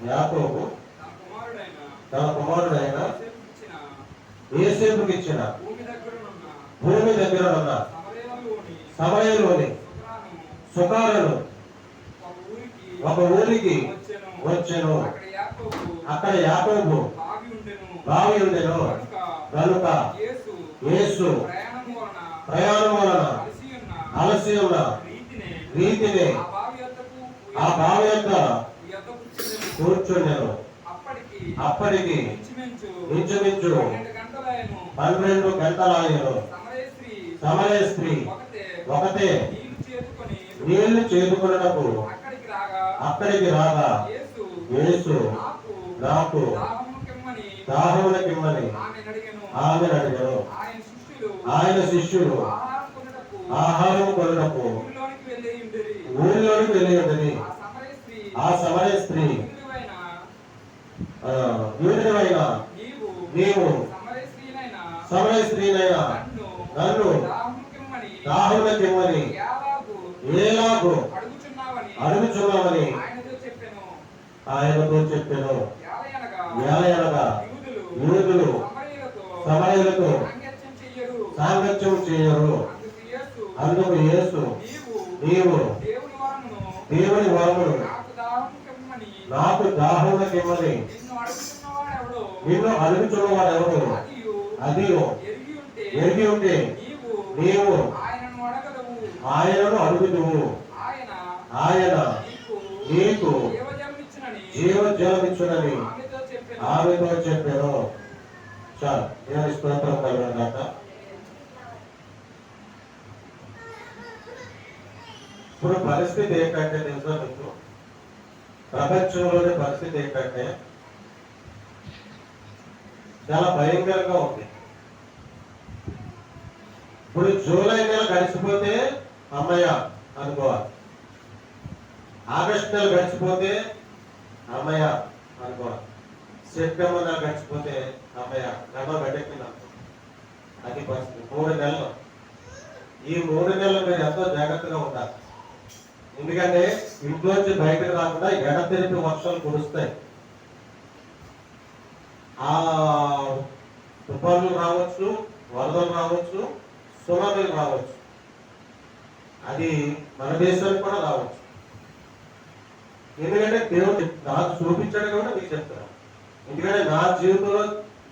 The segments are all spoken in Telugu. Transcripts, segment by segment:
యాకోబు తన కుమారుడైన యోసేపుకి ఇచ్చిన భూమి దగ్గర ఉన్న సమరయలోని సుకారును ఒక ఊరికి వచ్చెను. అక్కడ యాకోబు బావి ఉండెను కనుక యేసు ప్రయాణం వలన అలసి ఉన్న రీతిని ఆ బావి యొక్క కూర్చుండెను. అప్పటికి ఇంచుమించు 12 గంటలాయెను. సమరయ స్త్రీ ఒకతే నీళ్లు చేదుకొనుటకు అక్కడికి రాగా యేసు నాకు దాహమునకిమ్మని ఆమెను అడిగెను. ఆయన శిష్యులు ఆహారం కొనుటకు ఊరిలోనికి వెళ్ళి ఉంటది. ఆ సమరయ స్త్రీ యూదుడైన నీవు సమరయ స్త్రీనైనా నన్ను దాహమునకిమ్మని ఎలాగూ అడుగుచున్నామని ఆయనతో చెప్పెను. ఏలయనగా యూదులు సమరయులతో సాంగత్యం చేయరు. అందుకు యేసు నీవు దేవుని వరమును నాకు దాహమునకిమ్మని నిన్ను అడుగుచున్నవాడెవడు అది ఎరిగి ఉంటే నీవు ఆయనను అడుగుదువు, ఆయన నీకు జీవజలమిచ్చునని ఆమెతో చెప్పాను. చాలు, దేవుని స్తోత్రం కలుగును గాక. ఇప్పుడు పరిస్థితి ఏంటంటే తెలుసా మీకు, ప్రపంచంలోని పరిస్థితి ఏంటంటే చాలా భయంకరంగా ఉంది. ఇప్పుడు జూలై నెల గడిచిపోతే అమ్మయ్య అనుకోవాలి, ఆగస్టు నెల గడిచిపోతే అమ్మయ్య అనుకోవాలి, సెప్టెంబర్ నెల గడిచిపోతే అమ్మయ్య గమ్మ గడ్డెక్కింది అనుకో. అది పరిస్థితి. 3 నెలలు. ఈ 3 నెలలు మీరు ఎంతో జాగ్రత్తగా ఉండాలి. ఎందుకంటే ఇంట్లోంచి బయటకు రాకుండా ఎడతెరిపి వర్షాలు కురుస్తాయి. ఆ తుఫానులు రావచ్చు, వరదలు రావచ్చు, సునామీలు రావచ్చు. అది మన దేశానికి కూడా రావచ్చు. ఎందుకంటే దేవుడు నాకు చూపించాడు కాబట్టి మీకు చెప్తాను. ఎందుకంటే నా జీవితంలో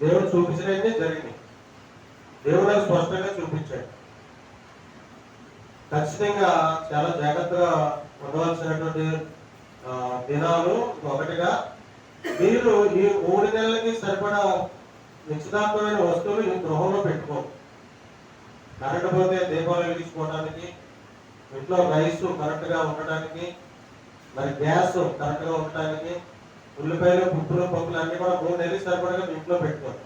దేవుడు చూపించడమే జరిగింది. దేవుడు నాకు స్పష్టంగా చూపించాడు. ఖచ్చితంగా చాలా జాగ్రత్తగా ఉండవలసినటువంటి దినాలు. ఒకటిగా మీరు ఈ 3 నెలలకి సరిపడా నిశ్చితార్థమైన వస్తువులు ఈ గృహంలో పెట్టుకోండి. కరెంట్ పోతే దీపాలు వెలిగించుకోవడానికి, ఇంట్లో రైస్ కరెక్ట్ గా ఉండడానికి, మరి గ్యాస్ కరెక్ట్ గా ఉండడానికి, ఉల్లిపాయలు పుప్పులు పప్పులు అన్ని కూడా 3 నెలలు సరిపడగా ఇంట్లో పెట్టుకోండి.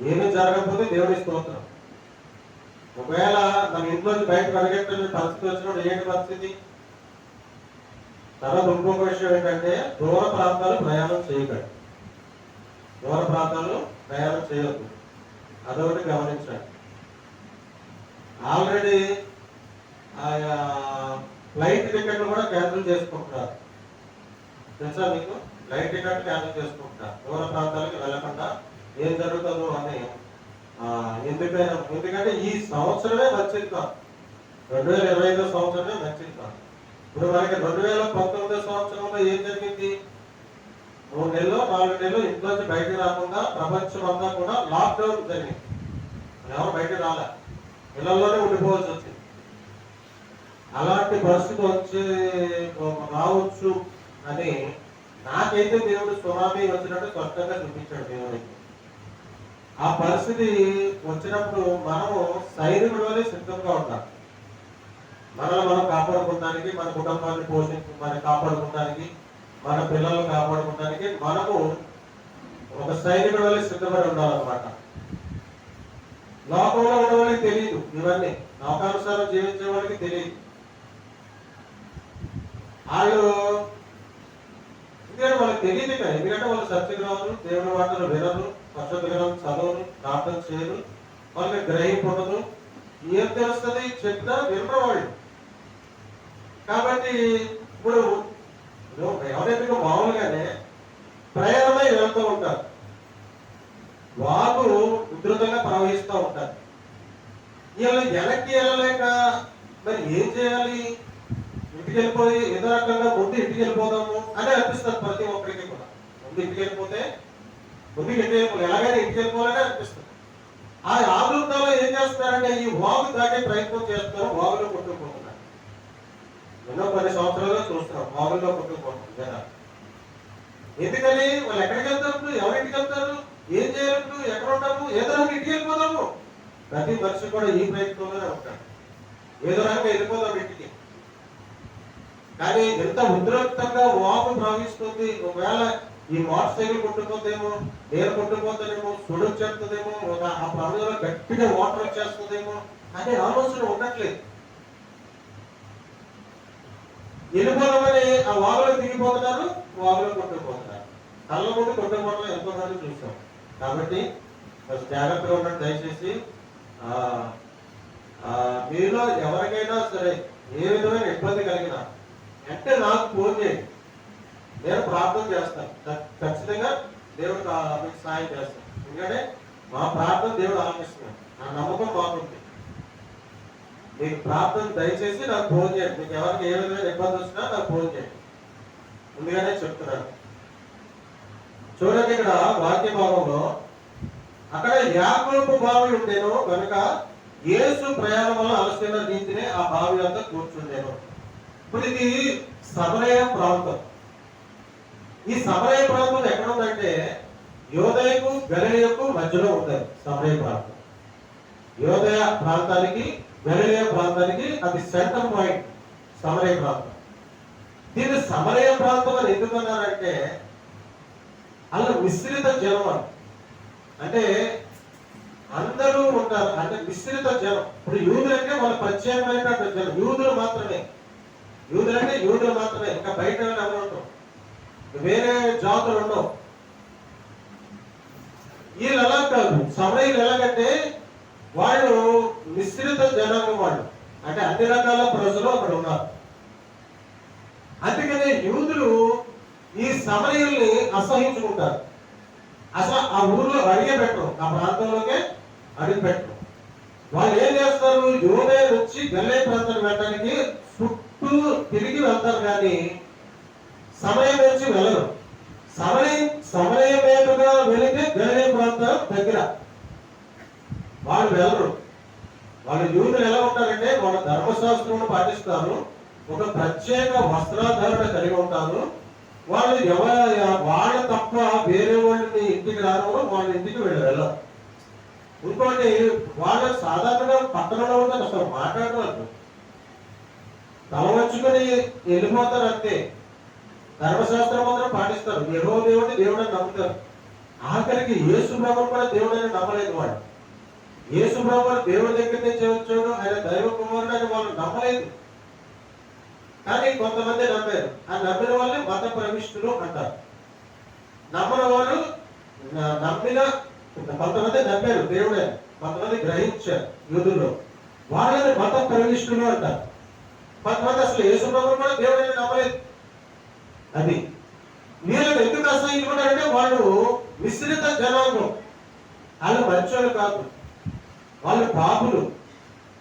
ఏమీ జరగకపోతే దేవుడి స్తోత్రం. ఒకవేళ మన ఇంట్లోంచి బయట పరిగెత్తున్న పరిస్థితి వచ్చినప్పుడు ఏంటి పరిస్థితి? తర్వాత ఇంకొక విషయం ఏంటంటే దూర ప్రాంతాలు ప్రయాణం చేయకండి. దూర ప్రాంతాలు ప్రయాణం చేయొద్దు. అదొకటి గమనించండి. ఆల్రెడీ ఫ్లైట్ టికెట్లు కూడా క్యాన్సిల్ చేసుకుంటున్నారు. తెలుసా మీకు? ఫ్లైట్ టికెట్ క్యాన్సిల్ చేసుకుంటున్నారు. దూర ప్రాంతాలకు వెళ్ళకుండా ఏం జరుగుతుందో అని. ఎందుకంటే ఈ సంవత్సరమే మంచిది కాదు. 2025 సంవత్సరమే మంచిది కాదు. ఇప్పుడు మనకి 2019 సంవత్సరంలో ఏం జరిగింది? 3 నెలలు 4 నెలలు ఇంట్లోంచి బయటకు రాకుండా ప్రపంచం అంతా కూడా లాక్డౌన్ జరిగింది. ఎవరు బయటకు రాలే, ఇళ్లలోనే ఉండిపోవాల్సి వచ్చింది. అలాంటి పరిస్థితి వచ్చి రావచ్చు అని నాకైతే దేవుడు సునామీ వచ్చినట్టు స్పష్టంగా చూపించాడు. దేవుడికి ఆ పరిస్థితి వచ్చినప్పుడు మనము సైనికుడిలోనే సిద్ధంగా ఉండాలి. మనల్ని మనం కాపాడుకోవడానికి, మన కుటుంబాన్ని మనం కాపాడుకోవడానికి, మన పిల్లలను కాపాడుకోవడానికి మనము ఒక సైనికుడి వల్ల సిద్ధపడి ఉండాలన్నమాట. లోకంలో ఉన్న వాళ్ళకి తెలియదు ఇవన్నీ, లోకానుసారం జీవించే వాళ్ళకి తెలియదు. వాళ్ళు ఎందుకంటే వాళ్ళకి తెలియదు. ఎందుకంటే వాళ్ళు సత్యగ్రహాలు, దేవుని వార్తలు వినరు, పరిశుద్ధ గ్రంథం చదవరు, ప్రార్థన చేయరు, వాళ్ళకి గ్రహింపు ఉండదు. ఏం తెలుస్తుంది చెప్పినా వినరు వాళ్ళు. కాబట్టి ఇప్పుడు ఎవరైతే మామూలుగానే ప్రయాణమై వెళ్తూ ఉంటారు, వాగు ఉధృతంగా ప్రవహిస్తూ ఉంటారు. వీళ్ళు వెనక్కి వెళ్ళలేక మరి ఏం చేయాలి? ఇంటికి వెళ్ళిపోయి ఏదో రకంగా ముందు ఇంటికి వెళ్ళిపోదాము అని అనిపిస్తుంది ప్రతి ఒక్కరికి కూడా. ముందు ఇంటికి వెళ్ళిపోతే ఎలాగైనా ఇంటికి వెళ్ళిపోవాలని అనిపిస్తుంది. ఆ ఆదుర్తంలో ఏం చేస్తున్నారంటే ఈ వాగు దాటే ప్రయత్నం చేస్తున్నారు, వాగులో కొట్టుకుపోతున్నారు. ఎన్నో 10 సంవత్సరాలుగా చూస్తున్నాం వాగుల్లో కొట్టుకుపోతున్నారు జనాలు. ఎందుకని? వాళ్ళు ఎక్కడికి వెళ్తారు? ఎవరింటికి వెళ్తారు? ఏం చేయాలి? ఎక్కడ ఉంటాము? ఏదో రకంగా ఇంటికి వెళ్ళిపోదాము. ప్రతి మనిషి కూడా ఈ ప్రయత్నంలోనే ఉంటాడు, ఏదో రకంగా వెళ్ళిపోదాం ఇంటికి. కానీ ఎంత ఉధృతంగా వాగు ప్రవహిస్తుంది, ఒకవేళ ఈ మోటార్ సైకిల్ కొట్టుకుపోతేమో, నేను కొట్టుకుపోతానేమో, సుడొచ్చేస్తుందేమో, ఆ ప్రాంతంలో గట్టిగా వాటర్ వచ్చేస్తుందేమో అనే ఆలోచన ఉండట్లేదు. వెళ్ళిపోదామని ఆ వాగులో దిగిపోతున్నారు, వాగులో కొట్టుకుపోతున్నారు. కళ్ళ ముందు కొట్టుకుపోవడం ఎంతో మంది చూస్తాం. కాబట్టి జాగ్రత్తగా ఉండండి దయచేసి. మీలో ఎవరికైనా సరే ఏ విధమైన ఇబ్బంది కలిగినా అంటే నాకు ఫోన్ చేయండి, నేను ప్రార్థన చేస్తాను. ఖచ్చితంగా దేవుడు మీకు సాయం చేస్తాను. ఎందుకంటే మా ప్రార్థన దేవుడు ఆలకిస్తున్నాడు, నా నమ్మకం బాగుంది. మీకు ప్రార్థన దయచేసి నాకు ఫోన్ చేయండి. మీకు ఎవరికి ఏ విధమైన ఇబ్బంది వచ్చినా నాకు ఫోన్ చేయండి, ముందుగానే చెప్తున్నాను. చూడండి, ఇక్కడ వాక్య భాగంలో అక్కడ యాకోబు బావి ఉండేను కనుక యేసు ప్రయాణం వల్ల అలసిన రీతినే ఆ బావి వద్ద కూర్చుండేను. ఇప్పుడు ఇది సమరయ ప్రాంతం. ఈ సమరయ ప్రాంతం ఎక్కడ ఉందంటే యోదయకు గలిలయకు మధ్యలో ఉంది సమరయ ప్రాంతం. యోదయ ప్రాంతానికి గలిలయ ప్రాంతానికి అది సెంటర్ పాయింట్ సమరయ ప్రాంతం. దీన్ని సమరయ ప్రాంతం అని ఎందుకన్నారంటే అలా మిశ్రిత జనం అంటే అందరూ ఉంటారు, అంటే మిశ్రిత జనం. ఇప్పుడు యూదులు అంటే వాళ్ళ ప్రత్యేకమైన జనం, యూదులు మాత్రమే. యూదులంటే యూదులు మాత్రమే, ఇంకా బయట ఎవరు ఉంటాం, వేరే జాతులు ఉండవు. వీళ్ళు ఎలా కాదు, సమరయులు ఎలాగంటే వాళ్ళు మిశ్రిత జనాంగం వాళ్ళు, అంటే అన్ని రకాల ప్రజలు అక్కడ ఉన్నారు. అందుకనే యూదులు ఈ సమరయుల్ని అసహించుకుంటారు. అసలు ఆ ఊర్లో అడిగే పెట్టరు, ఆ ప్రాంతంలోకే అడిగి పెట్టరు. వాళ్ళు ఏం చేస్తారు? యోదయ నుంచి గల్లే ప్రాంతానికి వెళ్ళడానికి చుట్టూ తిరిగి వెళ్తారు, కానీ సమయం నుంచి వెళ్ళరు. సమయం మీదుగా వెళితే గల్లే ప్రాంతం దగ్గర వాళ్ళు వెళ్ళరు. వాళ్ళు యూదులు ఎలా ఉంటారంటే వాళ్ళ ధర్మశాస్త్రం పాటిస్తారు, ఒక ప్రత్యేక వస్త్రాధారణ కలిగి ఉంటారు. వాళ్ళు వాళ్ళ తప్ప వేరే వాళ్ళని ఇంటికి రారు, వాళ్ళ ఇంటికి వెళ్ళరు. ఇంకోటి, వాళ్ళు సాధారణంగా పట్టణంలో ఉంటారు, అసలు మాట్లాడరు, తల వచ్చుకొని వెళ్ళిపోతారు అంతే. ధర్మశాస్త్రం మాత్రం పాటిస్తారు, యెహోవా దేవుడిని దేవుడని నమ్ముతారు. ఆఖరికి యేసు ప్రభువును కూడా దేవుడని నమ్మలేదు. వాళ్ళు యేసు ప్రభువు దేవుడి దగ్గర నుంచి వచ్చాడు, ఆయన దైవ కుమారుడు అని వాళ్ళు నమ్మలేదు. కానీ కొంతమంది నమ్మారు. ఆ నమ్మిన వాళ్ళని మత ప్రవిష్టులు అంటారు. నమ్మని వాళ్ళు కొంతమంది నమ్మారు దేవుడే, కొంతమంది గ్రహించారు యూదుల్లో, వాళ్ళని మత ప్రవిష్టులు అంటారు. కొంతమంది అసలు యేసు ప్రభువును కూడా దేవుడని నమ్మలేదు. అది వీళ్ళని ఎందుకు అసహించుకుంటారంటే వాళ్ళు మిశ్రిత జనాంగం, వాళ్ళు మంచోళ్ళు కాదు, వాళ్ళు పాపులు,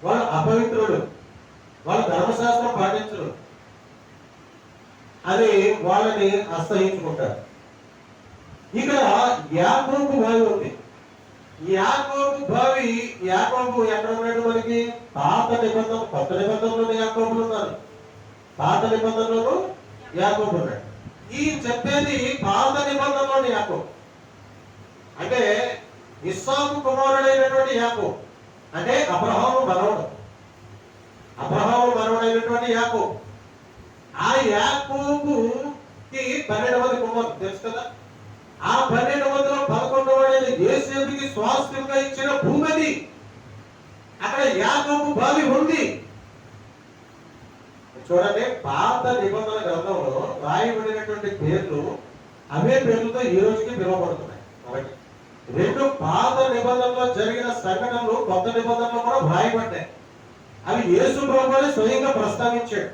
వాళ్ళు అపవిత్రులు, వాళ్ళు ధర్మశాస్త్రం పాటించరు అని వాళ్ళని అసహించుకుంటారు. ఇక్కడ యాకోబు బావి ఉంది. యాకోబు బావి, యాకోబు ఎక్కడ ఉన్నాడు? మనకి పాత నిబంధన, కొత్త నిబంధనలోని యాకోబులు ఉన్నారు, పాత నిబంధనలోను యాకోబు ఉన్నాడు. ఈ చెప్పేది పాత నిబంధనలోని యాకోబు, అంటే ఇస్సాకు కుమారుడైనటువంటి యాకోబు, అంటే అబ్రహాము మనవడు, అబ్రహాము మనవడైనటువంటి యాకోబు. ఆ యాకోబుకి 12 మంది కుమారులు తెలుసు కదా. ఆ 12 మందిలో 11వ యోసేపుకి స్వాస్థ్యంగా ఇచ్చిన భూమి అది. అక్కడ యాకోబు బావి ఉంది. చూడండి, పాత నిబంధన గ్రంథంలో రాయబడినటువంటి పేర్లు అవే పేర్లతో ఈ రోజుకి పిలువబడుతున్నాయి. కాబట్టి 2 పాత నిబంధనలో జరిగిన సంఘటనలు కొత్త నిబంధనలో కూడా వ్రాయబడ్డాయి. అవి యేసు ప్రభువునే స్వయంగా ప్రస్తావించాడు.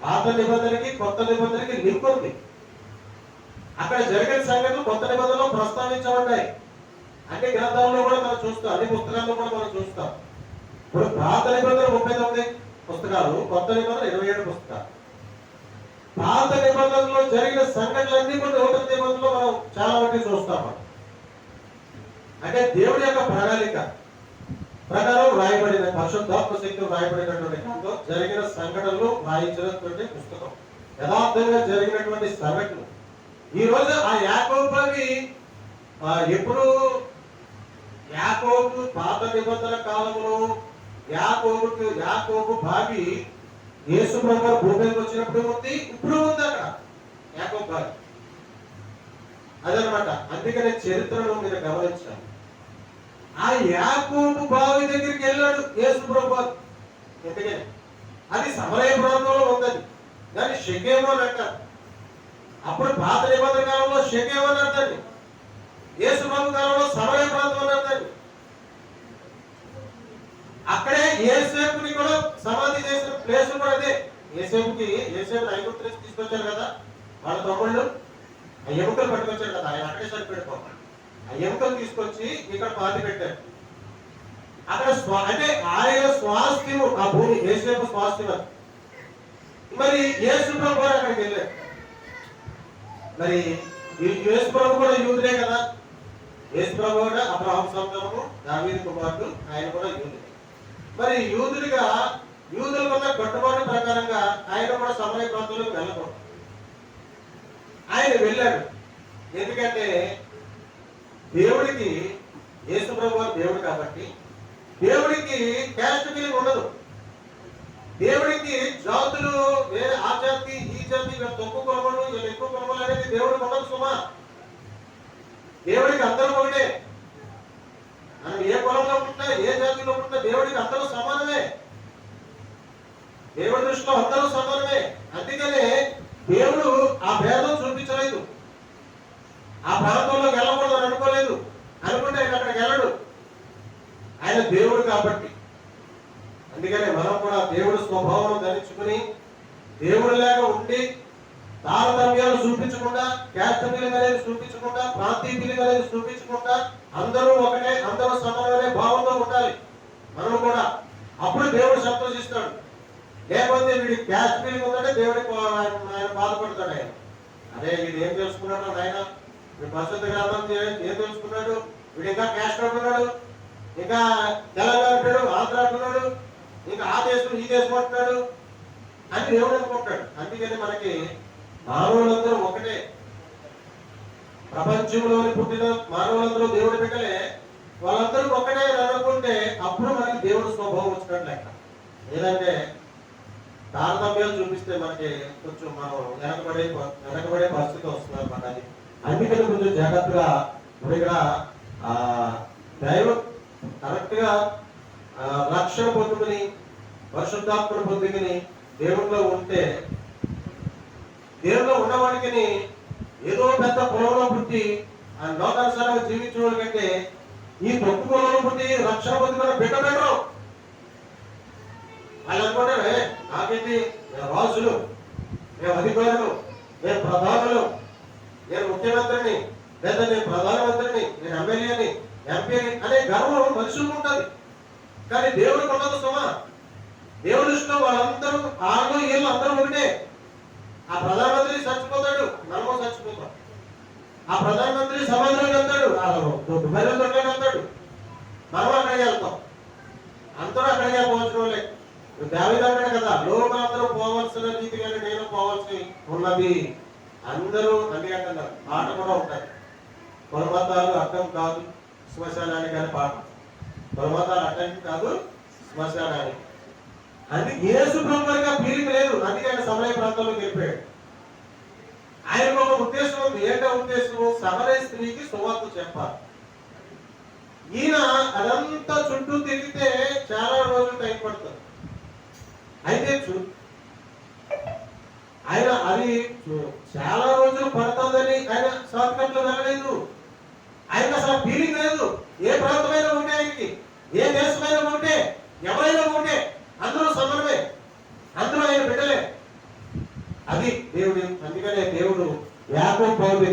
పాత నిబంధనకి కొత్త నిబంధనకి లింక్ ఉంది. అక్కడ జరిగిన సంగతులు కొత్త నిబంధనలో ప్రస్తావించబడ్డాయి. అన్ని గ్రంథాల్లో కూడా మనం చూస్తాం, అన్ని పుస్తకాల్లో కూడా మనం చూస్తాం. ఇప్పుడు పాత నిబంధన 39 పుస్తకాలు, కొత్త నిబంధన 27 పుస్తకాలు. పాత నిబంధనలో జరిగిన సంఘటనలన్నీ కూడా నూతన నిబంధనలో మనం చాలా వరకు చూస్తాం. అంటే దేవుడి యొక్క ప్రణాళిక ప్రకారం రాయబడిన, పరిశుద్ధాత్మ శక్తి రాయబడినటువంటి గ్రంథం, జరిగిన సంఘటనలు రాయించినటువంటి పుస్తకం, యథార్థంగా జరిగినటువంటి సంఘటనలు. ఈ రోజు ఆ యాకోబుని ఎప్పుడు యాకోబు పాత నిబంధన కాలంలో యాకోబు భావి యేసు ప్రభువు భూమికి వచ్చినప్పుడు ఉంది, ఇప్పుడు ఉంది అక్కడ యాకోబు భావి. అదనమాట. అందుకనే చరిత్రను మీరు గమనించాలి. ఆ యాకోబు బావి దగ్గరికి వెళ్ళాడు యేసు ప్రభువు. ఎందుకని? అది సమరయ ప్రాంతంలో ఉందని, దాన్ని షెకెము అని అంటారు. అప్పుడు పాత నిబంధన కాలంలో షెకెము అని అంటారు, యేసు ప్రభు కాలంలో సమరయ ప్రాంతం అని అంటారు. అక్కడే యేసేపుని కూడా సమాధి చేసిన ప్లేస్ కూడా అదే. యేసేపు ఐగుప్తు నుంచి తీసుకొచ్చారు కదా వాళ్ళ తమ్ముళ్ళు, ఆ ఎముకలు పట్టుకొచ్చారు కదా, ఆయన అక్కడే సరిపెట్టుకోవాలి. ఆ ఎముకలు తీసుకొచ్చి ఇక్కడ పాతి పెట్టారు. అక్కడ అంటే ఆయన స్వాస్థ్యము, ఆ భూమి యేసేపు స్వాస్థ్యం. మరి యేసు ప్రభు కూడా అక్కడికి వెళ్ళారు. మరి యేసు ప్రభు కూడా యూదుడే కదా. యేసు ప్రభు కూడా అబ్రహాం సంతానము, దావీదు కుమారుడు, ఆయన కూడా యూదుడే. మరి యూదులకున్న కట్టుబాటు ప్రకారంగా ఆయన కూడా సమరయ ప్రాంతంలోకి వెళ్ళకూడదు. ఆయన వెళ్ళాడు. ఎందుకంటే దేవుడికి, యేసు ప్రభు దేవుడు కాబట్టి దేవుడికి క్యాస్ట్ ఫీలింగ్ ఉండదు. దేవుడికి జాతులు వేరే, ఆ జాతి ఈ జాతి, తక్కువ కొలమలు వీళ్ళు ఎక్కువ కొలమలు అనేది దేవుడికి ఉండదు సుమా. దేవుడికి అందరూ ఒకటే. మనం ఏ కులంలో ఉంటున్నా, ఏ జాతిలో ఉంటున్నా దేవుడికి అందరూ సమానమే. దేవుడి దృష్టిలో అందరూ సమానమే. అందుకనే దేవుడు ఆ భేదం చూపించలేదు. ఆ ప్రాంతంలో వెళ్ళకూడదు అని అనుకోలేదు. అనుకుంటే ఆయన అక్కడికి వెళ్ళడు. ఆయన దేవుడు కాబట్టి. అందుకనే మనం కూడా దేవుడు స్వభావం ధరించుకుని దేవుడిలాగా ఉండి తారతమ్యాలు చూపించకుండా, క్యాస్ట్ ఫీలింగ్ అనేది చూపించకుండా, ప్రాంతీయ ఫీలింగ్ అనేది చూపించకుండా, అందరూ ఒకటే, అందరూ సమానమనే భావంలో ఉండాలి మనం కూడా. అప్పుడు దేవుడు సంతోషిస్తాడు. లేకపోతే వీడి క్యాస్ట్ ఫీలింగ్ ఉందంటే దేవుడికి ఆయన బాధపడతాడు. ఆయన అదే వీడు ఏం తెలుసుకున్నాడు నాయన, వీడు పరిశుద్ధ గ్రంథం ఏం తెలుసుకున్నాడు, వీడు ఇంకా క్యాస్ట్ అంటున్నాడు, ఇంకా తెలంగాణ అంటాడు, ఆంధ్ర అంటున్నాడు, ఇంకా ఆ దేశం ఈ దేశం అంటున్నాడు అని దేవుడు అనుకుంటాడు. అందుకని మనకి మానవులందరూ ఒకటే. ప్రపంచంలోని పుట్టిన మానవులందరూ దేవుడి బిడ్డలే, వాళ్ళందరూ ఒకటే అనుకుంటే అప్పుడు మనకి దేవుడు స్వభావం వచ్చినట్టు లెక్క. లేదంటే తారతమ్యాలు చూపిస్తే మనకి కొంచెం మనం వెనకబడే పరిస్థితి వస్తుంది అనమాట. అది అందుకని కొంచెం జాగ్రత్తగా ఇక్కడ దైవం కరెక్ట్ గా రక్షణ పొందుకుని, పరిశుద్ధాత్మను పొందుకుని దేవుడిలో ఉంటే, దేవుడిలో ఉన్నవాడికి ఏదో పెద్ద పొలంలో పుట్టి ఆ లోకానుసారంగా జీవించే కంటే ఈ తొక్కు పొలంలో పుట్టి రక్షణ పొందుకున్న బిడ్డ బెటరు. వాళ్ళు అనుకుంటారే నాకేంటి, నేను రాజులు, నేను అధికారులు, నేను ప్రధానులు, నేను ముఖ్యమంత్రిని, లేదా నేను ప్రధానమంత్రిని, నేను ఎమ్మెల్యేని, ఎంపీని అనే గర్వం మనుషులకు ఉంటుంది. కానీ దేవుడికి ఉండదు సుమా. దేవుడి దృష్టిలో వాళ్ళందరూ, వాళ్ళు వీళ్ళు అందరూ ఒకటే. ఆ ప్రధానమంత్రి చచ్చిపోతాడు, మనము చచ్చిపోతాం. ఆ ప్రధానమంత్రి సమాధానం వెళ్తాడు, దుబాయ్లో వెళ్తాడు, మనం అక్కడికి వెళ్తాం. అందరూ అక్కడికి పోవాల్సిన వాళ్ళే. దావీదు అన్నాడు కదా, లోకందరూ పోవాల్సిన రీతిగానే నేను పోవాల్సి ఉన్నది. అందరూ అన్ని అంటున్నారు. పాట కూడా ఉంటాయి, పర్వతాలు అడ్డం కాదు శ్మశానానికి అని పాట. పర్వతాలు అడ్డం కాదు శ్మశానానికి. అది యేసు ప్రభువుగా ఫీలింగ్ లేదు. అందుకే ఆయన సమరయ ప్రాంతంలోకి వెళ్ళిపోయాడు. ఆయనకు ఒక ఉద్దేశం ఉంది. ఏంటో ఉద్దేశం? సమరయ స్త్రీకి సువార్త చెప్పాలి. ఈయన అదంతా చుట్టూ తిరిగితే చాలా రోజులు టైం పడుతుంది. అయితే ఆయన అది చాలా రోజులు పడుతుందని ఆయన షార్ట్ కట్ లో వెళ్ళలేదు. ఆయనకు అసలు ఫీలింగ్ లేదు. ఏ ప్రాంతమైనా ఉంటే, ఆయనకి ఏ దేశమైనా ఉంటే, ఎవరైనా ఉంటే అందరూ సమానమే, అందరూ ఆయన బిడ్డలే.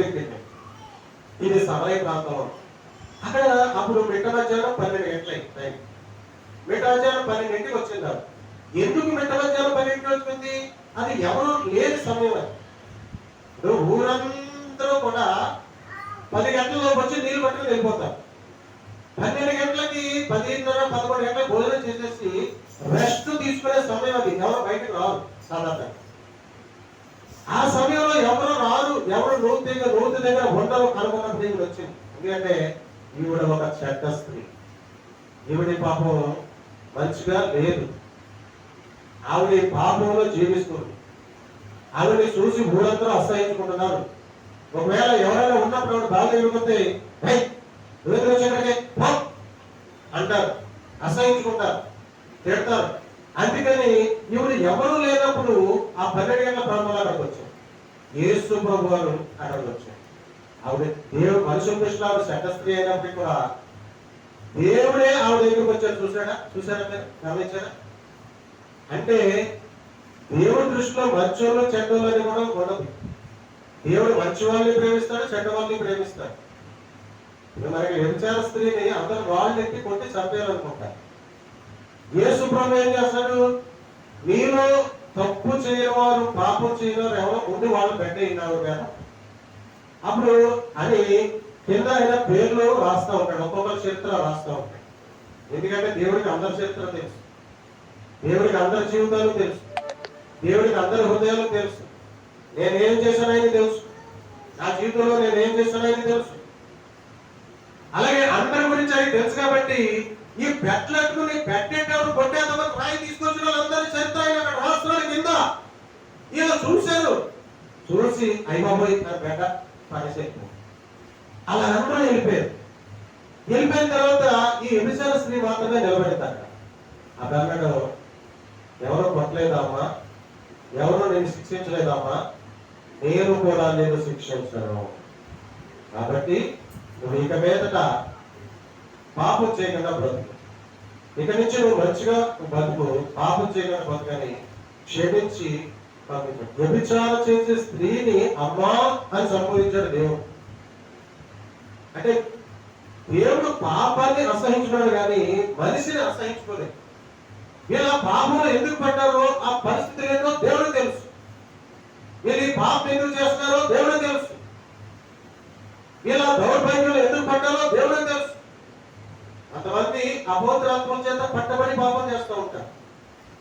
ఎక్కింది. ఇది సమరయ ప్రాంతంలో. అక్కడ అప్పుడు మిట్ట మధ్యాహ్నం 12 గంటలైంది టైం. మిట్ట మధ్యాహ్నం 12ంటికి వచ్చిందారు. ఎందుకు మిట్ట మధ్యాహ్నం 12ంటికి వచ్చింది? అది ఎవరు లేని సమయం. అది ఇప్పుడు ఊరందరూ కూడా 10 గంటలలోపు వచ్చి నీళ్ళు పట్టుకుని వెళ్ళిపోతారు. 12 గంటలకి 10:30, 11 గంటలకు భోజనం చేసేసి రెస్ట్ తీసుకునే సమయం అది. ఎవరు బయటకు రారు సాధారణంగా. ఆ సమయంలో ఎవరు రారు, ఎవరు నూతి దగ్గర ఉండరు అనుకున్నప్పుడు ఈవిడ వచ్చింది. ఎందుకంటే ఈవిడ ఒక చెడ్డ స్త్రీ. ఈవిడ పాపం మంచిగా లేదు. ఆవిడ పాపంలో జీవిస్తుంది. ఆవిడని చూసి ఊరందరూ అసహించుకుంటున్నారు. ఒకవేళ ఎవరైనా ఉన్నప్పుడు ఆవిడ బాగా ఎగిరిపోతే అంటారు, అసహించుకుంటారు, తిడతారు. అందుకని ఈవిడ ఎవరు లేనప్పుడు ఆ 12 గంటల ప్రాంతంలో అక్కడికి వచ్చారు. యేసు ప్రభు వారు అక్కడికి వచ్చారు. ఆవిడ దేవుడు మనుషుల దృష్టిలో ఆవిడ చెడ్డ స్త్రీ అయినప్పటికీ కూడా దేవుడే ఆవిడ దగ్గరికి వచ్చారు. చూసారా మీరు? గమనించారా? అంటే దేవుడి దృష్టిలో మంచోళ్ళు చెడ్డోళ్ళు అని కూడా ఉండదు. దేవుడు మంచి వాళ్ళని ప్రేమిస్తాడు, చెడ్డ వాళ్ళని ప్రేమిస్తాడు. మనకి వ్యభిచార స్త్రీని అందరు వాళ్ళు ఎత్తి కొట్టి చంపేయాలనుకుంటారు. యేసు ప్రభు ఏం చేస్తాడు? మీలో తప్పు చేయని వారు, పాపం చేయని వారు ఎవరో ముందు వాళ్ళు పెట్టేయినారు కదా. అప్పుడు అని కింద ఆయన పేర్లు రాస్తా ఉంటాడు, ఒక్కొక్కరి చరిత్ర రాస్తా ఉంటాడు. ఎందుకంటే దేవుడికి అందరి చరిత్ర తెలుసు, దేవుడికి అందరి జీవితాలు తెలుసు, దేవుడికి అందరి హృదయాలు తెలుసు. నేనేం చేశానని తెలుసు, నా జీవితంలో నేనేం చేశానని తెలుసు. అలాగే అందరి గురించి ఆయన తెలుసు. కాబట్టి ఈ పెట్టలట్టుకుని పెట్టేటప్పుడు కొట్టేంతవరకు రాయి తీసుకొచ్చిన వాళ్ళందరి చరిత్ర ఆయన అక్కడ రాస్తున్నాడు కింద. ఈయన చూశారు, చూసి అయ్యబాబోయ్ నా బిడ్డ పనిచేయకు అలా అందరూ వెళ్ళిపోయారు. వెళ్ళిపోయిన తర్వాత ఈ వ్యభిచార స్త్రీ మాత్రమే నిలబెడతాడు. అప్పుడు అన్నాడు, ఎవరు కొట్టలేదమ్మా, ఎవరు నేను శిక్షించలేదమ్మా, నేను కూడా నేను శిక్షించను. కాబట్టి నువ్వు ఇక మీదట పాపం చేయకుండా బ్రతుకు, ఇక నుంచి నువ్వు మంచిగా బతుకు, పాపం చేయకుండా బతుకని క్షమించి పంపించాడు. వ్యభిచారం చేసే స్త్రీని అమ్మా అని సంబోధించాడు దేవుడు. అంటే దేవుడు పాపాన్ని అసహించున్నాడు కానీ మనిషిని అసహించుకోలేదు. వీళ్ళ పాపంలో ఎందుకు పడ్డారో ఆ పరిస్థితి ఏంటో దేవుడికి తెలుసు. వీళ్ళు ఈ పాపం ఎందుకు చేస్తున్నారో దేవుడికి తెలుసు. వీళ్ళ దౌర్భాగ్యంలో ఎందుకు పడ్డారో దేవుడికి తెలుసు. కొంతమంది అబోధరాత్మల చేత పట్టబడి పాపం చేస్తూ ఉంటారు,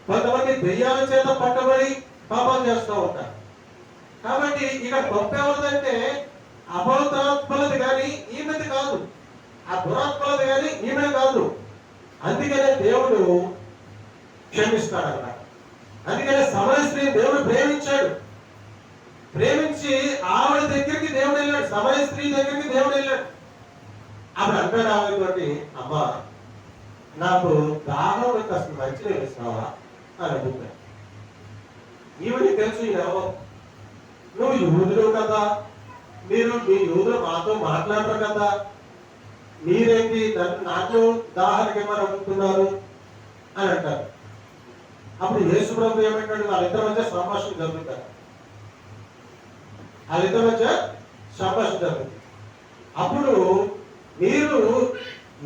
కొంతమంది దెయ్యాల చేత పట్టబడి పాపం చేస్తూ ఉంటారు. కాబట్టి ఇక్కడ గొప్ప ఎవరిదంటే అబోధరాత్మలది కానీ ఈమెది కాదు, ఆ దురాత్మలది కానీ ఈమె కాదు. అందుకనే దేవుడు క్షమిస్తాడన్నమాట. అందుకనే సమరయ స్త్రీని దేవుడు ప్రేమించాడు. ప్రేమించి ఆవిడ దగ్గరికి దేవుడు వెళ్ళాడు, సమరయ స్త్రీ దగ్గరికి దేవుడు వెళ్ళాడు. ఆవిడ అంటాడు ఆవిడతోటి, అమ్మా నాకు దాహం కాస్త మంచినీళ్ళు ఇస్తావా అని అడుగుతాడు. ఈవిడికి తెలుసు ఈయనెవరో, నువ్వు యూదుడు కదా, మీరు మీ యూదులు మాతో మాట్లాడరు కదా, మీరేంటి నాకు దాహానికి ఏమని అడుగుతున్నారు అని అంటారు. అప్పుడు యేసు ప్రభు ఏమంటాడు, వాళ్ళిద్దరి మధ్య సంభాషణ జరుగుతారు. వాళ్ళిద్దరి మధ్య సంభాషణ జరుగుతుంది. అప్పుడు మీరు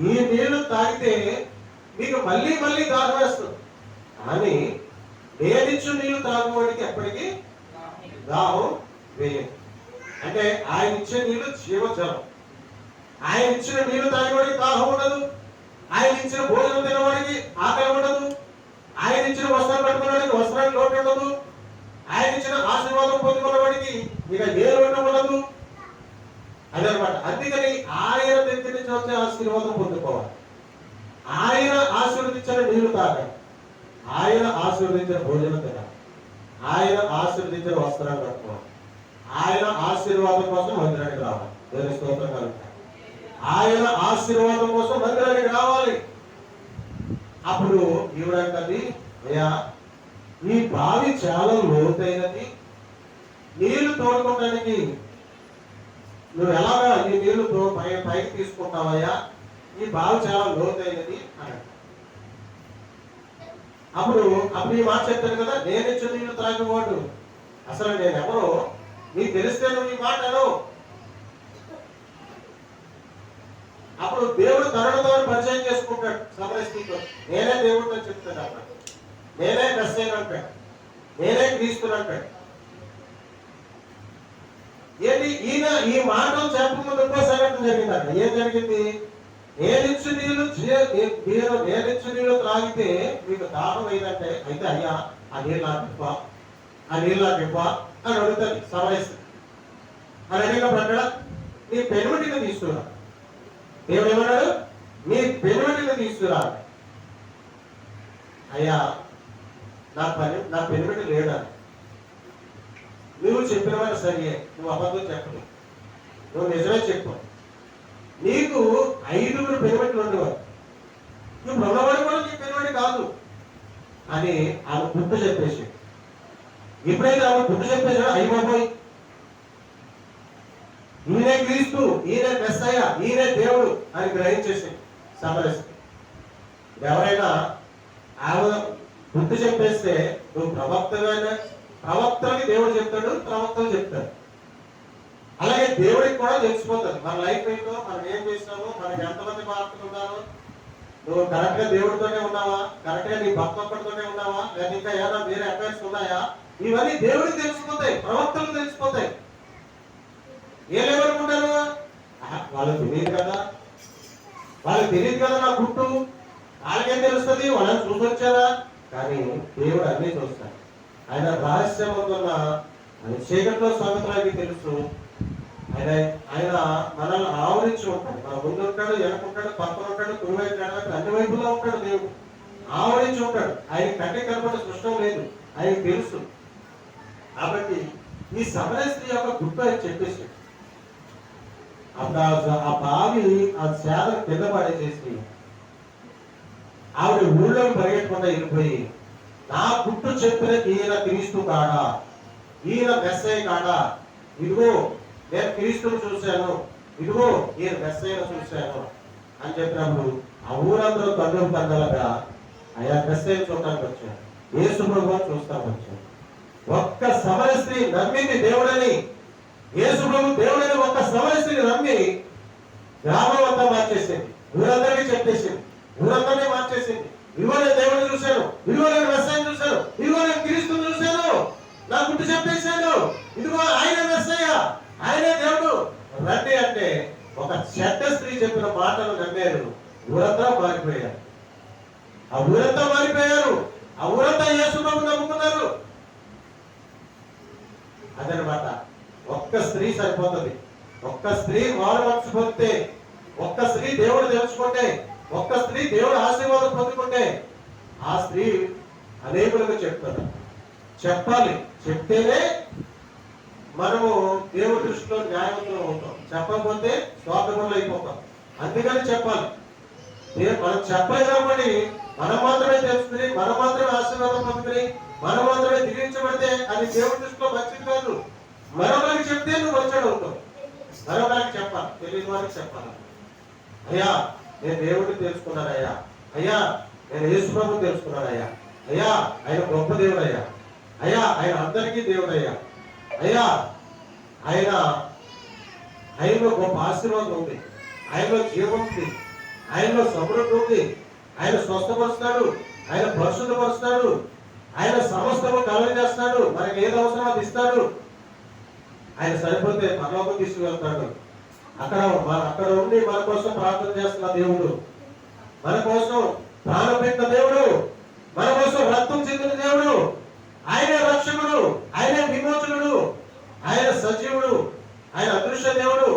ఈ నీళ్లు తాగితే మీకు మళ్ళీ మళ్ళీ దాహం వేస్తుంది, కానీ నేనిచ్చు నీళ్లు తాగువాడికి ఎప్పటికీ దాహం వేయదు. అంటే ఆయన ఇచ్చే నీళ్లు జీవజలం. ఆయన ఇచ్చిన నీళ్లు తాగేవాడికి దాహం ఉండదు, ఆయన ఇచ్చిన భోజనం తినవాడికి ఆకలి ఉండదు, ఆయన ఇచ్చిన వస్త్రాలు కట్టుకున్నవాడికి వస్త్రానికి లోటు ఉండదు, ఆయన ఇచ్చిన ఆశీర్వాదం పొందుకున్నవాడికి ఇక ఏ లోటు ఉండదు. అదనమాట. అందుకని ఆయన దగ్గర నుంచి వచ్చే ఆశీర్వాదం పొందుకోవాలి. ఆయన ఆశీర్వదించిన నీళ్లు తాగాలి, ఆయన ఆశీర్వదించిన భోజనం తినాలి, ఆయన ఆశీర్వదించిన వస్త్రాలు కట్టుకోవాలి, ఆయన ఆశీర్వాదం కోసం మందిరానికి రావాలి. దేవుని స్తోత్రం కలుగుతాయి. ఆయన ఆశీర్వాదం కోసం మందిరానికి రావాలి. అప్పుడు ఈవిడంటది, అయ్యా ఈ బావి చాలా లోతైనది, నీళ్లు తోడుకోవడానికి నువ్వు ఎలాగా ఈ నీళ్లు పైకి తీసుకుంటావయ్యా, ఈ బావి చాలా లోతైనది అని. అప్పుడు ఈ మాట చెప్తాను కదా, నేను ఇచ్చిన నీళ్లు త్రాగేవాడు, అసలు నేను ఎవరో నీకు తెలిస్తే నువ్వు ఈ మాట అను, దేవుడు తనతో పరిచయం చేసుకుంటాడు సమరస్థితిలో. నేనే దేవుడు అని చెప్తాడు అన్నమాట. నేనే మెస్సయ్యను అంటాడు, నేనే క్రీస్తుని అంటాడు. ఏంటి ఈయన ఈ మాటలు చెప్పకముందు ఇంకో సంఘటన జరిగిందట. ఏం జరిగింది? నేనిచ్చు నీళ్ళు త్రాగితే మీకు దాహం అయిందంటే, అయితే అయ్యా ఆ నీళ్ళు నాకు ఇవ్వ, ఆ నీళ్ళు నాకు ఇవ్వ అని అడుగుతుంది సమరస్థితి. అని అడిగినప్పుడు అక్కడ నీ పెనుమటిని తీసుకురా. దేవుడు ఏమన్నాడు? నీ పెనుమటిని తీసుకురా. అయ్యా నా పెనుమటి లేడా? నువ్వు చెప్పిన వాడు సరియే, నువ్వు అబద్ధం చెప్పదు, నువ్వు నిజమే చెప్పు. నీకు 5 పెనుమట్లు ఉండేవాడు, నువ్వు ఉన్నవాడు కూడా నీ పెనుమటి కాదు అని ఆమె గుర్తు చెప్పేసి. ఎప్పుడైతే ఆమె గుర్తు చెప్పేసాడో అయిపోయి ఈయనే క్రీస్తు, ఈయనే మెస్సయ్య, ఈయనే దేవుడు అని గ్రహించేసి సమరస్థితి. ఎవరైనా ఆమె గుర్తు చెప్పేస్తే నువ్వు ప్రవక్తని దేవుడు చెప్తాడు, ప్రవక్తలు చెప్తాడు. అలాగే దేవుడికి కూడా తెలిసిపోతుంది మన లైఫ్ ఏంటో, మనం ఏం చేసినామో, మనకి ఎంతమంది భక్తులు ఉన్నారో, నువ్వు కరెక్ట్ గా దేవుడితోనే ఉన్నావా, కరెక్ట్ గా నీ భక్త ఒక్కడితోనే ఉన్నావా, లేదా ఇంకా ఏదైనా వేరే అఫైర్స్ ఉన్నాయా, ఇవన్నీ దేవుడికి తెలిసిపోతాయి, ప్రవక్తలకు తెలిసిపోతాయి. ఏమనుకుంటారు? వాళ్ళకి తెలియదు కదా, నా గుట్టు, వాళ్ళకేం తెలుస్తుంది, వాళ్ళని చూసొచ్చారా? కానీ దేవుడు అన్నీ చూస్తాడు. ఆయన రహస్యం ఉన్న ఆయన చీకట్లో స్వాగతానికి తెలుసు. ఆయన మనల్ని ఆవరించి ఉంటాడు, మన ముందు ఉంటాడు, వెనకుంటాడు, పక్కన ఉంటాడు, కుడివైపు అన్ని వైపులో ఉంటాడు. దేవుడు ఆవరించి ఉంటాడు. ఆయన కంటికి కనపడే సృష్టం లేదు, ఆయనకు తెలుసు. కాబట్టి ఈ సమరస్త్రీ యొక్క గుట్టు ఆయన చెప్పేసి అప్పుడు ఆ బావి ఆ సేదను కింద పడేసేసి ఆవిడ ఊళ్ళోకి పరిగెట్టకుండా వెళ్ళిపోయి, నా గుట్టు చెప్పిన ఈయన క్రీస్తు కాడా, ఈయన మెస్సయ్య కాడా, ఇదిగో నేను క్రీస్తుని చూశాను, ఇదిగో ఈయన మెస్సయ్యను చూశాను అని చెప్పినప్పుడు ఆ ఊరందరూ తండ్రులుగా ఆయా మెస్సయ్యను చూడటానికి వచ్చాను, యేసు ప్రభువుని చూస్తానికి వచ్చాను. ఒక్క సమరస్త్రీ నమ్మింది దేవుడని, యేసు ప్రభు దేవుడని ఒక్క సమరస్త్రీని నమ్మి గ్రామం అంతా మార్చేసింది, ఊరందరికీ చెప్పేసింది, ఊరందరినీ మార్చేసింది. ఇదిగో నేను దేవుడిని చూశాను, ఇదిగో నేను మెస్సయ్యను చూశాను, ఇదిగో నేను క్రీస్తుని చూశాను, నా గుట్టు చెప్పేశాను, ఇదిగో ఆయన మెస్సయ్య, ఆయనే దేవుడు రండి అంటే ఒక చెడ్డ స్త్రీ చెప్పిన మాటలు నమ్మారు. ఊరంతా మారిపోయారు, ఆ ఊరంతా మారిపోయారు, ఆ ఊరంతా యేసు ప్రభు నమ్ముకున్నారు. అదనమాట. ఒక్క స్త్రీ సరిపోతుంది. ఒక్క స్త్రీ మారు మనసు పొందితే, ఒక్క స్త్రీ దేవుడు తెలుసుకుంటే, ఒక్క స్త్రీ దేవుడు ఆశీర్వాదం పొందుకుంటే ఆ స్త్రీ అనేకులకు చెప్తారు. చెప్పాలి, చెప్తేనే మనము దేవుడి దృష్టిలో న్యాయవంతులు అవుతాం, చెప్పకపోతే స్వార్థపరులు అయిపోతాం. అందుకని చెప్పాలి. మనం చెప్పలేదనుకోండి, మనం మాత్రమే తెలుసుకుని, మనం మాత్రమే ఆశీర్వాదం పొందుకుని, మనం మాత్రమే దిగించబడితే అది దేవుడి దృష్టిలో మంచిది కాదు. మరొకరికి చెప్తే నువ్వు వచ్చాడు అవుతావు. మరొకరికి చెప్పాలి, తెలియని వారికి చెప్పాలి. అయ్యా నేను దేవుడిని తెలుసుకున్నాను, అయ్యా అయ్యా నేను యేసు ప్రభువుని తెలుసుకున్నాను, అయ్యా అయ్యా ఆయన గొప్ప దేవుడు, అయ్యా అయ్యా ఆయన అందరికీ దేవుడు, అయ్యా అయ్యా ఆయనలో గొప్ప ఆశీర్వాదం ఉంది, ఆయనలో జీవం ఉంది, ఆయనలో సమృద్ధి ఉంది, ఆయన స్వస్థపరుస్తాడు, ఆయన పరిశుద్ధపరుస్తాడు, ఆయన సమస్తము కలగజేస్తాడు, మనకి ఏది అవసరం అది ఇస్తాడు. ఆయన సరిపోతే పరలోకం తీసుకువెళ్తాడు. అక్కడ ఉండి మన కోసం ప్రార్థన చేస్తున్న దేవుడు, మన కోసం ప్రాణం పెట్టిన దేవుడు, మన కోసం రక్తం చెందిన దేవుడు, ఆయనే రక్షకుడు, ఆయనే విమోచకుడు, ఆయన సజీవుడు, ఆయన అదృశ్య దేవుడు,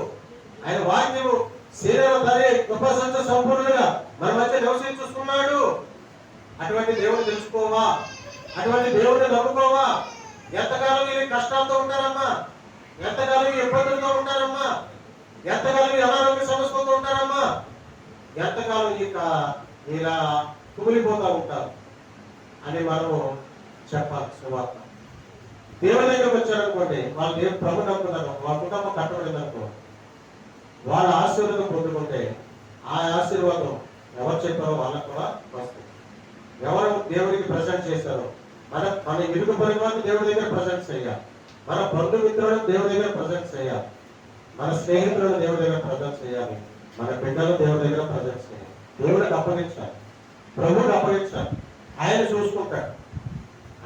ఆయన వాక్యము శరీరధారి గొప్ప సంత సంపూర్ణంగా మన మధ్య నివసించుకున్నాడు. అటువంటి దేవుడు తెలుసుకోవా? అటువంటి దేవుడిని నమ్ముకోవా? ఎంతకాలం ఈ కష్టాలతో ఉంటారమ్మా, ఎంతకాలం ఈ ఇబ్బందులతో ఉంటారమ్మా, ఎంతకాలం ఈ అనారోగ్య సమస్యలతో ఉంటారమ్మా, ఎంతకాలం ఇక ఇలా కుమిలిపోతూ ఉంటారు అని మనము చెప్పాలి. సువార్త దేవుడి దగ్గరకు వచ్చారనుకోండి, వాళ్ళు దేవుడు ప్రభు నమ్ముకున్నారు, వాళ్ళ కుటుంబం కట్టబడింది అనుకో, వాళ్ళ ఆశీర్వాదం పొందుకుంటే ఆ ఆశీర్వాదం ఎవరు చెప్పారో వాళ్ళకు కూడా వస్తుంది. ఎవరు దేవుడికి ప్రజెంట్ చేశారో, మన ఇరుగు పరివారాన్ని దేవుడి దగ్గర ప్రజెంట్ చేయాలి, మన బంధుమిత్రులను దేవుడి దగ్గర ప్రజెంట్ చేయాలి, మన స్నేహితులను దేవుడి దగ్గర ప్రజెంట్ చేయాలి. మన బిడ్డలు దేవుడి దగ్గర ప్రజెంట్స్ చేయాలి, దేవుడికి అప్పగించాలి, ప్రభువుకి అప్పగించాలి. ఆయన చూసుకుంటాడు,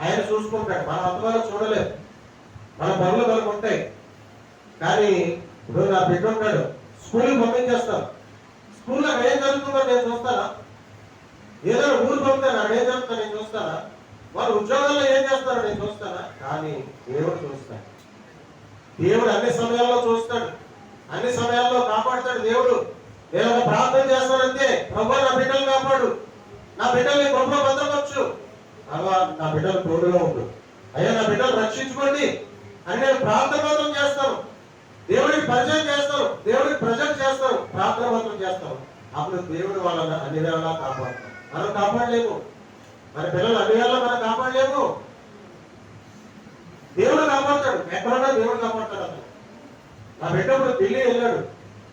ఆయన చూసుకుంటాడు. మన అంతవరకు చూడలేదు. మన పనులు మనకు ఉంటాయి. కానీ ఇప్పుడు నా బిడ్డ ఉంటాడు, స్కూల్కి పంపించేస్తాను. స్కూల్లో అక్కడ ఏం జరుగుతుందో నేను చూస్తానా? ఏదైనా ఊరు పంపుతాను, అక్కడ ఏం జరుగుతుందో నేను చూస్తానా? వాళ్ళు ఉద్యోగాల్లో ఏం చేస్తారో నేను చూస్తానా? కానీ దేవుడు చూస్తాడు. దేవుడు అన్ని సమయాల్లో చూస్తాడు, అన్ని సమయాల్లో కాపాడుతాడు. దేవుడు నేను ఒక ప్రార్థన చేస్తానంటే, ప్రభువా నా బిడ్డలు కాపాడు, నా బిడ్డల్ని గొప్ప భద్రపరచు, అలా నా బిడ్డలు తోడుగా ఉండు, అయ్యా నా బిడ్డలు రక్షించుకోండి అని నేను ప్రార్థన మాత్రం చేస్తాను. దేవుడికి పరిచయం చేస్తాను, దేవుడికి ప్రజెంట్ చేస్తాను, ప్రార్థన మాత్రం చేస్తాను. అప్పుడు దేవుడు వాళ్ళని అన్ని వేళలా కాపాడుతాడు. మనం కాపాడలేము, మన పిల్లలు అన్ని వేళలా మనం కాపాడలేము. దేవుడు కాపాడుతాడు, ఎక్కడున్నా దేవుడు కాపాడుతాడు. అతను నా బిడ్డ ఇప్పుడు ఢిల్లీ వెళ్ళాడు,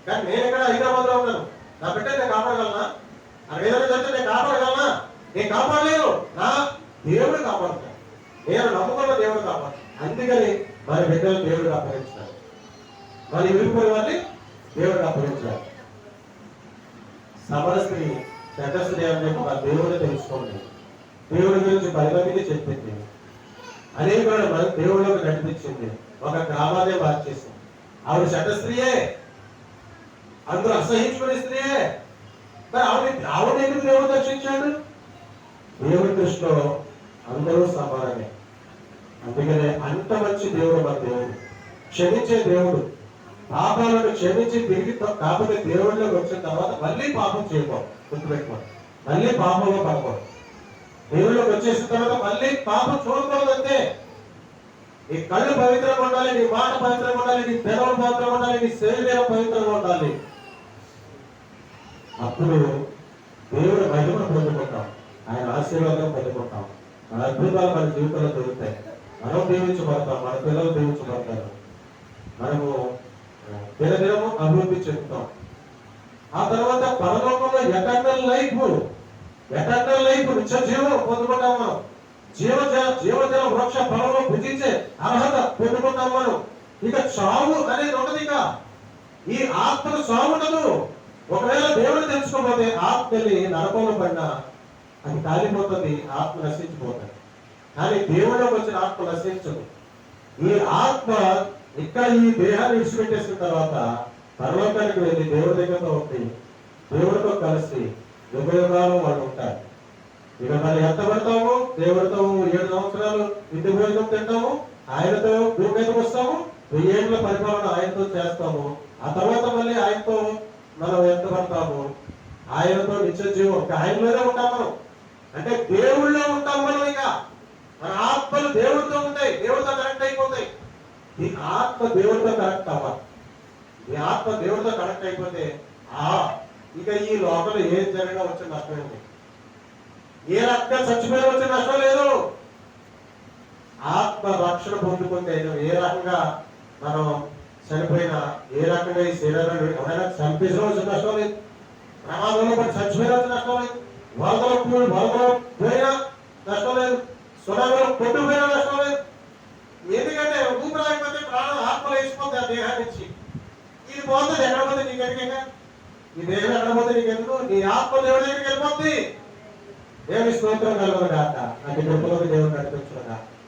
కానీ నేను ఇక్కడ హైదరాబాద్ లో ఉన్నాను. నా బిడ్డ నేను కాపాడగలనా? అక్కడ ఏదైనా జరిగితే నేను కాపాడగలనా? నేను కాపాడలేను. నా దేవుడు కాపాడుతాడు, నేను నమ్ముకున్న దేవుడు కాపాడు. అందుకని మన బిడ్డలు దేవుడు అప్పగించాలి, మరి విడిపోయే వాళ్ళని దేవుడు అప్పగించాలి. సమర స్త్రీ చట్టస్త్రీ అంటే ఒక దేవుడిని తెలుసుకోండి, దేవుడి గురించి 10 మందికి చెప్పింది, అనేక మన దేవుళ్ళకి నడిపించింది, ఒక గ్రామాన్ని మార్చేసింది. ఆవిడ చట్టస్త్రీయే, అందరూ అసహించుకునే స్త్రీయే. మరి ఆవిడ ఎందుకు దేవుడు దర్శించాడు? దేవుడి దృష్టిలో అందరూ సమానమే. అందుకనే అంత మంచి దేవుడు మన దేవుడు, క్షమించే దేవుడు. పాపాలను క్షమించి తిరిగి, కాకపోతే దేవుడిలోకి వచ్చిన తర్వాత మళ్ళీ పాపం చేయకూడదు, గుర్తుపెట్టుకోండి. మళ్ళీ పాపంలో పడకూడదు. దేవుళ్ళకి వచ్చేసిన తర్వాత మళ్ళీ పాపం చూడకూడదు. అంతే. నీ కళ్ళు పవిత్రంగా ఉండాలి, నీ మాట పవిత్రంగా ఉండాలి, నీ పెదవులు పవిత్రంగా ఉండాలి, నీ శరీరం పవిత్రంగా ఉండాలి. అప్పుడు దేవుడు మహిమను పొందుకుంటాం, ఆయన ఆశీర్వాదం పొందుకుంటాం, మన అద్భుతాలు మన జీవితంలో దొరుకుతాయి. మనం దీవించబడతాం, మన పిల్లలు దీవించబడతారు, మనము దినదినము అభివృద్ధి చెందుతాం. ఆ తర్వాత పరలోకంలో ఎటర్నల్ లైఫ్ నిత్య జీవం పొందుకుంటాం. మనం జీవజల వృక్ష ఫలంలో భుజించే అర్హత పొందుకుంటాం మనం. ఇక చావు అనేది ఉండదు. ఇక ఈ ఆత్మకు చావు ఉండదు. ఒకవేళ దేవుడు తెలుసుకోకపోతే ఆత్మని నరకంలో పడినా అది కాలిపోతుంది, ఆత్మ నశించిపోతుంది. కానీ దేవుడిలోకి వచ్చిన ఆత్మ నశించదు. ఈ ఆత్మ ఇక్కడ ఈ దేహాన్ని విడిచిపెట్టేసిన తర్వాత పరలోకానికి వెళ్ళి దేవుడి దగ్గరతో ఉండి దేవుడితో కలిసి యుగయుగాలు వాళ్ళు ఉంటారు. ఇక మనం ఎంత పడతాము? దేవుడితో 7 సంవత్సరాలు విద్య భోజనం తింటాము, ఆయనతో భూమి మీదకి వస్తాము, 1000 ఏళ్ల పరిపాలన ఆయనతో చేస్తాము. ఆ తర్వాత మళ్ళీ ఆయనతో మనం ఎంత పడతాము? ఆయనతో నిత్య జీవం, ఆయనలోనే ఉంటాం మనం. అంటే దేవుళ్ళో ఉంటాం మనం. ఇక మన ఆత్మలు దేవుడితో ఉంటాయి, దేవుడితో కనెక్ట్ అయిపోతాయి. ఈ ఆత్మ దేవుడితో కనెక్ట్ అవ్వాలి. ఈ ఆత్మ దేవుడితో కనెక్ట్ అయిపోతే ఇక ఈ లోపల ఏం జరిగినా వచ్చే నష్టం ఉంది. ఏ రకంగా చచ్చిపోయినా వచ్చే నష్టం లేదు. ఆత్మ రక్షణ పొందుకుంటే ఏ రకంగా మనం చనిపోయినా, ఏ రకంగా ఈ శరీరాన్ని ఎవరైనా చంపేసిన వచ్చిన నష్టం లేదు, ప్రమాదంలో పడి చచ్చిపోయినా వచ్చిన నష్టం లేదు, వరదలో పోయినా నష్టం లేదు, సునామీలో కొట్టుకుపోయినా నష్టం లేదు. ఎందుకంటే ఊపిరాగిపోతే ప్రాణం ఆత్మలు వేసిపోతే ఆ దేహాన్ని. ఇది పోతుంది, ఎక్కడ పోతే నీకు ఎదిగా, ఈ దేహం ఎక్కడ పోతే నీకు ఎందుకు? నీ ఆత్మ దేవుడి దగ్గరికి వెళ్ళిపోతుంది. దేవుని స్తోత్రం కలుగును గాక. నాకు గొప్పలోకి దేవుడు నడిపించును గాక.